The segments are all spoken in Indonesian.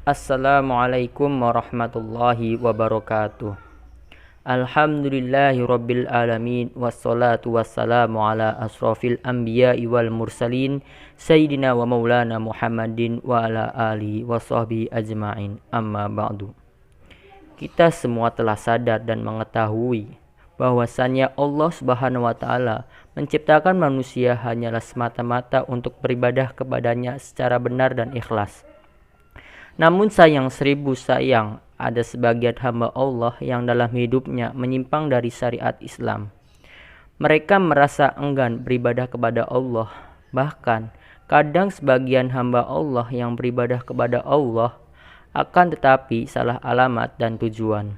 Assalamualaikum warahmatullahi wabarakatuh. Alhamdulillahi rabbil alamin. Wassalatu wassalamu ala asrafil anbiya'i wal mursalin Sayyidina wa maulana Muhammadin wa ala alihi wa sahbihi ajma'in. Amma ba'du. Kita semua telah sadar dan mengetahui bahwasannya Allah Subhanahu wa taala menciptakan manusia hanyalah semata-mata untuk beribadah kepadanya secara benar dan ikhlas. Namun sayang seribu sayang, ada sebagian hamba Allah yang dalam hidupnya menyimpang dari syariat Islam. Mereka merasa enggan beribadah kepada Allah. Bahkan kadang sebagian hamba Allah yang beribadah kepada Allah akan tetapi salah alamat dan tujuan.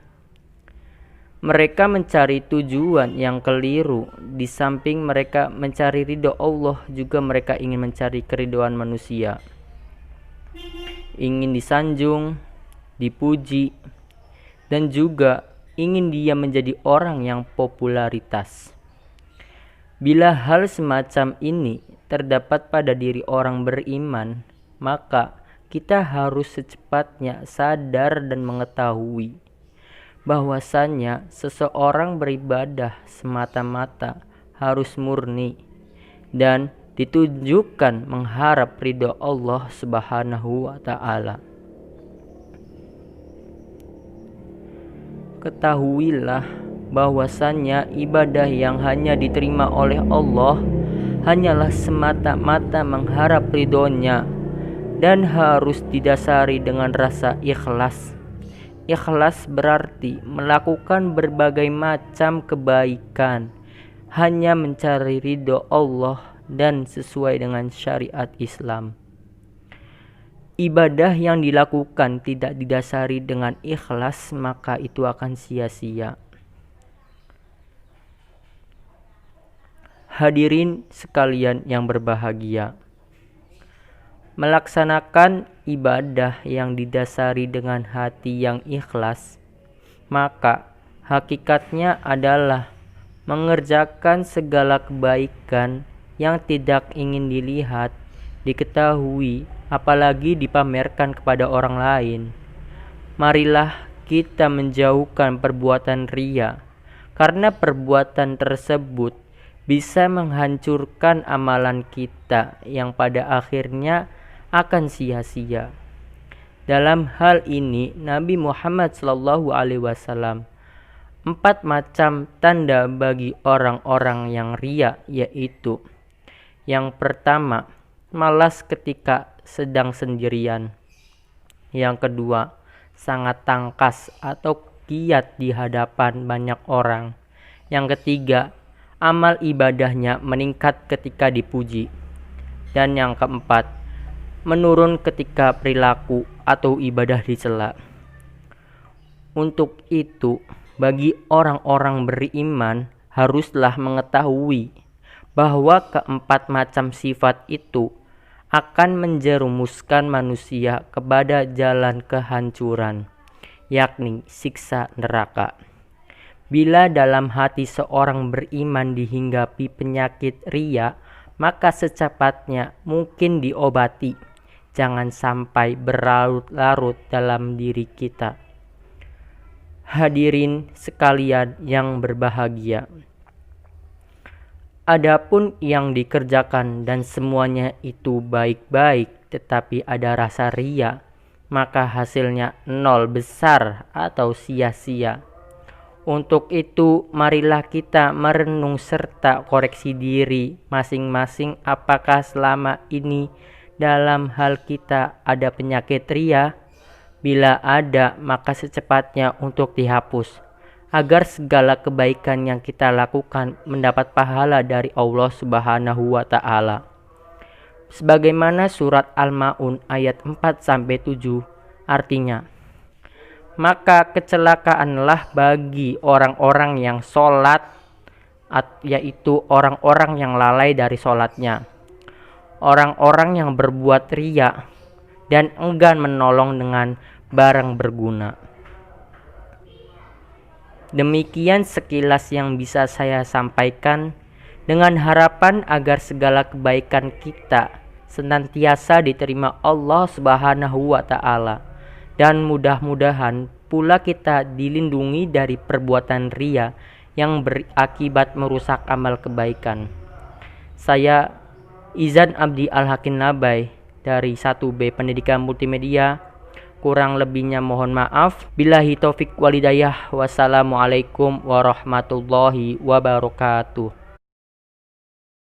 Mereka mencari tujuan yang keliru. Di samping mereka mencari ridho Allah, juga mereka ingin mencari keridhaan manusia. Ingin disanjung, dipuji, dan juga ingin dia menjadi orang yang popularitas. Bila hal semacam ini terdapat pada diri orang beriman, maka kita harus secepatnya sadar dan mengetahui bahwasannya seseorang beribadah semata-mata harus murni dan ditujukan mengharap ridho Allah Subhanahu wa taala. Ketahuilah bahwasannya ibadah yang hanya diterima oleh Allah hanyalah semata-mata mengharap ridhonya dan harus didasari dengan rasa ikhlas. Ikhlas berarti melakukan berbagai macam kebaikan hanya mencari ridho Allah dan sesuai dengan syariat Islam. Ibadah yang dilakukan tidak didasari dengan ikhlas, maka itu akan sia-sia. Hadirin sekalian yang berbahagia, melaksanakan ibadah yang didasari dengan hati yang ikhlas, maka hakikatnya adalah mengerjakan segala kebaikan yang tidak ingin dilihat, diketahui, apalagi dipamerkan kepada orang lain. Marilah kita menjauhkan perbuatan riya, karena perbuatan tersebut bisa menghancurkan amalan kita yang pada akhirnya akan sia-sia. Dalam hal ini Nabi Muhammad SAW 4 macam tanda bagi orang-orang yang riya, yaitu yang pertama, malas ketika sedang sendirian. Yang kedua, sangat tangkas atau giat di hadapan banyak orang. Yang ketiga, amal ibadahnya meningkat ketika dipuji. Dan yang keempat, menurun ketika perilaku atau ibadah dicela. Untuk itu, bagi orang-orang beriman haruslah mengetahui bahwa keempat macam sifat itu akan menjerumuskan manusia kepada jalan kehancuran, yakni siksa neraka. Bila dalam hati seorang beriman dihinggapi penyakit riya, maka secepatnya mungkin diobati. Jangan sampai berlarut-larut dalam diri kita. Hadirin sekalian yang berbahagia, adapun yang dikerjakan dan semuanya itu baik-baik tetapi ada rasa riya, maka hasilnya nol besar atau sia-sia. Untuk itu marilah kita merenung serta koreksi diri masing-masing, apakah selama ini dalam hal kita ada penyakit riya. Bila ada, maka secepatnya untuk dihapus, agar segala kebaikan yang kita lakukan mendapat pahala dari Allah Subhanahu wa taala. Sebagaimana surat Al-Maun ayat 4-7 artinya, maka kecelakaanlah bagi orang-orang yang sholat, yaitu orang-orang yang lalai dari sholatnya, orang-orang yang berbuat riya dan enggan menolong dengan barang berguna. Demikian sekilas yang bisa saya sampaikan, dengan harapan agar segala kebaikan kita senantiasa diterima Allah Subhanahu wa taala. Dan mudah-mudahan pula kita dilindungi dari perbuatan ria yang berakibat merusak amal kebaikan. Saya Izan Abdi Al-Hakim Nabai dari 1B Pendidikan Multimedia. Kurang lebihnya mohon maaf. Billahi taufik walidayah. Wassalamualaikum warahmatullahi wabarakatuh.